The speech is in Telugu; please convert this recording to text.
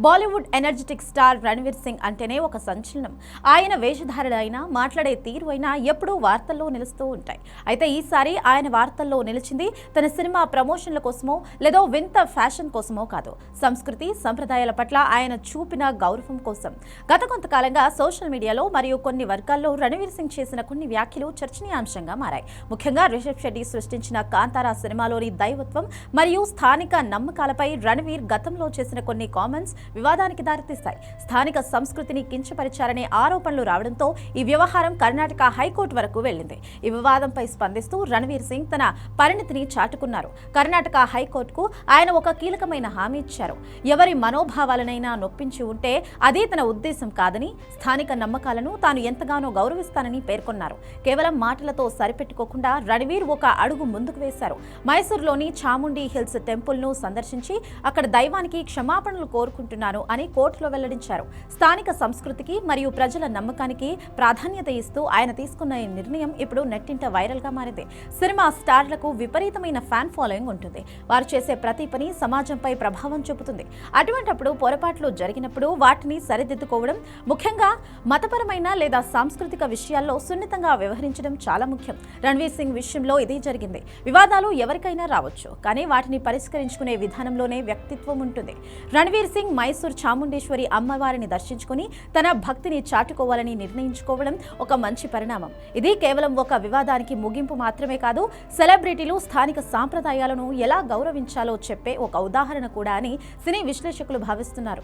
బాలీవుడ్ ఎనర్జెటిక్ స్టార్ రణ్వీర్ సింగ్ అంటేనే ఒక సంచలనం. ఆయన వేషధారణ అయినా, మాట్లాడే తీరు అయినా ఎప్పుడూ వార్తల్లో నిలుస్తూ ఉంటాయి. అయితే ఈసారి ఆయన వార్తల్లో నిలిచింది తన సినిమా ప్రమోషన్ల కోసమో లేదో వింత ఫ్యాషన్ కోసమో కాదు. సంస్కృతి సంప్రదాయాల పట్ల ఆయన చూపిన గౌరవం కోసం. గత కొంతకాలంగా సోషల్ మీడియాలో మరియు కొన్ని వర్గాల్లో రణ్వీర్ సింగ్ చేసిన కొన్ని వ్యాఖ్యలు చర్చనీయాంశంగా మారాయి. ముఖ్యంగా రిషబ్ శెట్టి సృష్టించిన కాంతారా సినిమాలోని దైవత్వం మరియు స్థానిక నమ్మకాలపై రణ్వీర్ గతంలో చేసిన కొన్ని కామెంట్స్ వివాదానికి దారితీస్తాయి. స్థానిక సంస్కృతిని కించపరిచారనే ఆరోపణలు రావడంతో ఈ వ్యవహారం కర్ణాటక హైకోర్టు వరకు వెళ్లింది. ఈ వివాదంపై స్పందిస్తూ రణ్వీర్ సింగ్ తన పరిణతిని చాటుకున్నారు. కర్ణాటక హైకోర్టుకు ఆయన ఒక కీలకమైన హామీ ఇచ్చారు. ఎవరి మనోభావాలనైనా నొప్పించి ఉంటే అదే తన ఉద్దేశం కాదని, స్థానిక నమ్మకాలను తాను ఎంతగానో గౌరవిస్తానని పేర్కొన్నారు. కేవలం మాటలతో సరిపెట్టుకోకుండా రణ్వీర్ ఒక అడుగు ముందుకు వేశారు. మైసూరులోని చాముండి హిల్స్ టెంపుల్ ను సందర్శించి అక్కడ దైవానికి క్షమాపణలు కోరుకుంటున్నాను అని కోర్టులో వెల్లడించారు. స్థానిక సంస్కృతికి మరియు ప్రజల నమ్మకానికి ప్రాధాన్యత ఇస్తూ ఆయన తీసుకున్న ఈ నిర్ణయం ఇప్పుడు నెట్టింట వైరల్ గా మారింది. సినిమా స్టార్లకు విపరీతమైన ఫ్యాన్ ఫాలోయింగ్ ఉంటుంది. వారు చేసే ప్రతి పని సమాజంపై ప్రభావం చూపుతుంది. అటువంటప్పుడు పొరపాట్లు జరిగినప్పుడు వాటిని సరిదిద్దుకోవడం, ముఖ్యంగా మతపరమైన లేదా సాంస్కృతిక విషయాల్లో సున్నితంగా వ్యవహరించడం చాలా ముఖ్యం. రణ్వీర్ సింగ్ విషయంలో ఇదే జరిగింది. వివాదాలు ఎవరికైనా రావచ్చు, కానీ వాటిని పరిష్కరించుకునే విధానంలోనే వ్యక్తిత్వం ఉంటుంది. రణ్వీర్ సింగ్ మైసూర్ చాముండేశ్వరి అమ్మవారిని దర్శించుకుని తన భక్తిని చాటుకోవాలని నిర్ణయించుకోవడం ఒక మంచి పరిణామం. ఇది కేవలం ఒక వివాదానికి ముగింపు మాత్రమే కాదు, సెలబ్రిటీలు స్థానిక సాంప్రదాయాలను ఎలా గౌరవించాలో చెప్పే ఒక ఉదాహరణ కూడా అని సినీ విశ్లేషకులు భావిస్తున్నారు.